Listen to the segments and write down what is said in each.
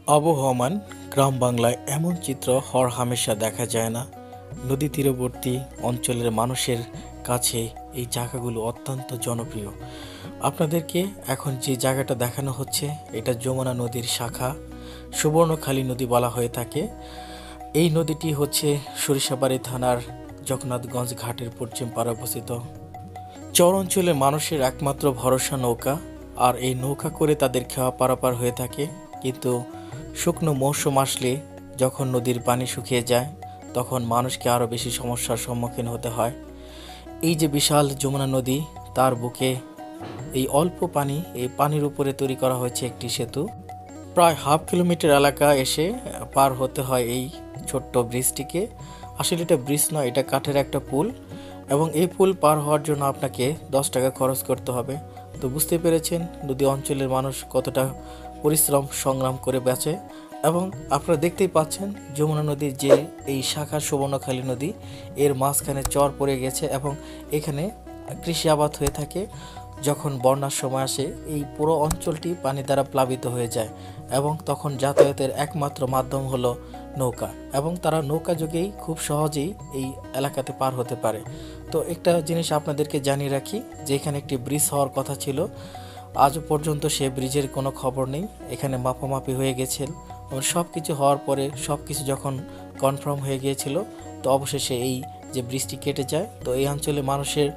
আবহমান গ্রাম বাংলায় এমন চিত্র হরহামেশা দেখা যায় না। নদী তীরবর্তী অঞ্চলের মানুষের কাছে এই জায়গাগুলো অত্যন্ত জনপ্রিয়। আপনাদেরকে এখন যে জায়গাটা দেখানো হচ্ছে এটা যমুনা নদীর শাখা, সুবর্ণখালী নদী বলা হয়ে থাকে। এই নদীটি হচ্ছে সরিষাবাড়ি থানার জগন্নাথগঞ্জ ঘাটের পশ্চিম পাড়ে অবস্থিত। চর অঞ্চলের মানুষের একমাত্র ভরসা নৌকা, আর এই নৌকা করে তাদের খাওয়া পারাপার হয়ে থাকে। কিন্তু শুকনো মৌসুম আসলে যখন নদীর পানি শুকিয়ে যায় তখন মানুষকে আরও বেশি সমস্যার সম্মুখীন হতে হয়। এই যে বিশাল যমুনা নদী, তার বুকে এই অল্প পানি, এই পানির উপরে তৈরি করা হয়েছে একটি সেতু। প্রায় হাফ কিলোমিটার এলাকা এসে পার হতে হয় এই ছোট্ট ব্রিজটিকে। আসলে এটা ব্রিজ নয়, এটা কাঠের একটা পুল, এবং এই পুল পার হওয়ার জন্য আপনাকে 10 টাকা খরচ করতে হবে। তো বুঝতে পেরেছেন নদী অঞ্চলের মানুষ কতটা পরিশ্রম সংগ্রাম করে বেঁচে। এবং আপনারা দেখতেই পাচ্ছেন যমুনা নদীর যে এই শাখা সুবর্ণখালী নদী, এর মাঝখানে চর পড়ে গেছে এবং এখানে কৃষি আবাদ হয়ে থাকে। যখন বন্যার সময় আসে এই পুরো অঞ্চলটি পানি দ্বারা প্লাবিত হয়ে যায় এবং তখন যাতায়াতের একমাত্র মাধ্যম হলো নৌকা, এবং তারা নৌকা যোগেই খুব সহজেই এই এলাকাতে পার হতে পারে। তো একটা জিনিস আপনাদেরকে জানিয়ে রাখি যে এখানে একটি ব্রিজ হওয়ার কথা ছিল, আজও পর্যন্ত সে ব্রিজের কোনো খবর নেই। এখানে মাপামাপি হয়ে গেছেন এবং সব কিছু হওয়ার পরে সব কিছু যখন কনফার্ম হয়ে গিয়েছিল, তো অবশেষে এই যে ব্রিজটি কেটে যায়। তো এই অঞ্চলে মানুষের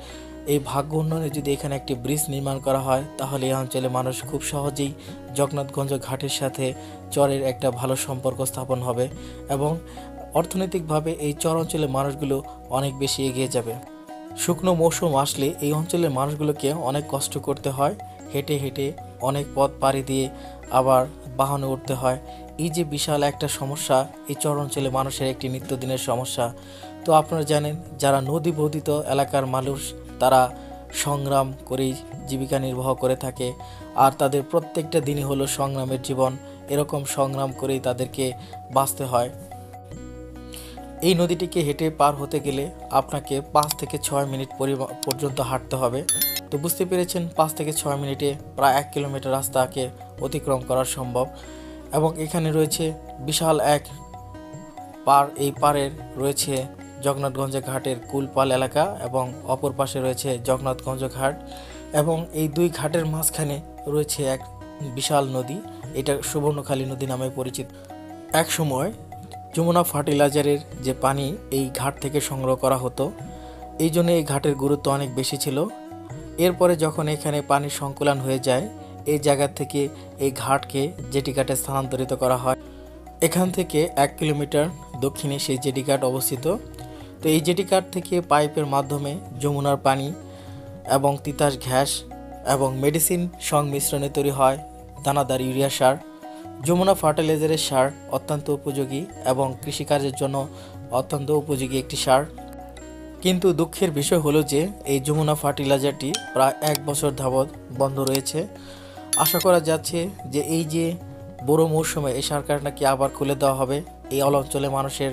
এই ভাগ্য উন্নয়নে যদি এখানে একটি ব্রিজ নির্মাণ করা হয় তাহলে এই অঞ্চলে মানুষ খুব সহজেই জগন্নাথগঞ্জ ঘাটের সাথে চরের একটা ভালো সম্পর্ক স্থাপন হবে এবং অর্থনৈতিকভাবে এই চর অঞ্চলের মানুষগুলো অনেক বেশি এগিয়ে যাবে। শুকনো মৌসুম আসলে এই অঞ্চলের মানুষগুলোকে অনেক কষ্ট করতে হয়, হেঁটে হেঁটে অনেক পথ পাড়ি দিয়ে আবার বাহনে উঠতে হয়। এই যে বিশাল একটা সমস্যা, এই চর অঞ্চলে মানুষের একটি নিত্যদিনের সমস্যা। তো আপনারা জানেন যারা নদী বর্ধিত এলাকার মানুষ তারা সংগ্রাম করেই জীবিকা নির্বাহ করে থাকে, আর তাদের প্রত্যেকটা দিনই হলো সংগ্রামের জীবন। এরকম সংগ্রাম করেই তাদেরকে বাঁচতে হয়। এই নদীটিকে হেঁটে পার হতে গেলে আপনাকে 5 থেকে 6 মিনিট পর্যন্ত হাঁটতে হবে। তো বুঝতে পেরেছেন 5 থেকে 6 মিনিটে প্রায় 1 কিলোমিটার রাস্তাকে অতিক্রম করা সম্ভব। এবং এখানে রয়েছে বিশাল এক পাড়, এই পাড়ের রয়েছে জগন্নাথগঞ্জ ঘাটের কুলপাল এলাকা এবং অপর পাশে রয়েছে জগন্নাথগঞ্জ ঘাট, এবং এই দুই ঘাটের মাঝখানে রয়েছে এক বিশাল নদী, এটা সুবর্ণখালী নদী নামে পরিচিত। এক সময় যমুনা ফার্টিলাইজারের যে পানি এই ঘাট থেকে সংগ্রহ করা হতো, এই জন্য এই ঘাটের গুরুত্ব অনেক বেশি ছিল। এরপরে যখন এখানে পানির সংকুলান হয়ে যায় এই জায়গা থেকে এই ঘাটকে জেটি ঘাটে স্থানান্তরিত করা হয়। এখান থেকে 1 কিলোমিটার দক্ষিণে সেই জেটি ঘাট অবস্থিত। তো এই জেটি ঘাট থেকে পাইপের মাধ্যমে যমুনার পানি এবং তিতাস গ্যাস এবং মেডিসিন সংমিশ্রণে তৈরি হয় দানাদার ইউরিয়া সার। যমুনা ফার্টিলাইজারের সার অত্যন্ত উপযোগী এবং কৃষিকাজের জন্য অত্যন্ত উপযোগী একটি সার। কিন্তু দুঃখের বিষয় হলো যে এই যমুনা ফার্টিলাইজারটি প্রায় 1 বছর যাবৎ বন্ধ রয়েছে। আশা করা যাচ্ছে যে এই যে বড় মৌসুমে এই সার কারখানাকে আবার খুলে দেওয়া হবে, এই অঞ্চলে মানুষের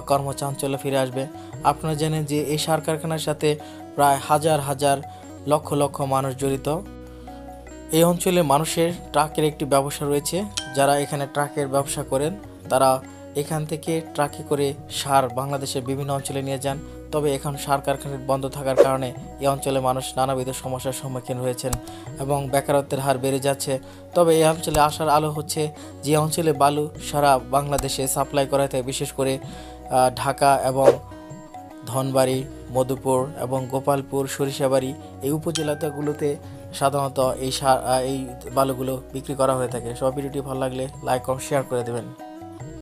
কর্মচাঞ্চল্য ফিরে আসবে। আপনারা জানেন যে এই সার কারখানার সাথে প্রায় হাজার হাজার লক্ষ লক্ষ মানুষ জড়িত। এই অঞ্চলে মানুষের ট্রাকের একটি ব্যবসা রয়েছে, যারা এখানে ট্রাকের ব্যবসা করেন তারা এখান থেকে ট্রাকে করে সার বাংলাদেশের বিভিন্ন অঞ্চলে নিয়ে যান। তবে এখন সার কারখানা বন্ধ থাকার কারণে এই অঞ্চলে মানুষ নানাবিধ সমস্যার সম্মুখীন হয়েছেন এবং বেকারত্বের হার বেড়ে যাচ্ছে। তবে এই অঞ্চলে আসার আলো হচ্ছে যে অঞ্চলে বালু সারা বাংলাদেশে সাপ্লাই করা থাকে, বিশেষ করে ঢাকা এবং ধনবাড়ি, মধুপুর এবং গোপালপুর, সরিষাবাড়ি এই উপজেলাগুলোতে সাধারণত এই বালুগুলো বিক্রি করা হয়ে থাকে। সব ভিডিওটি ভালো লাগলে লাইক ও শেয়ার করে দেবেন।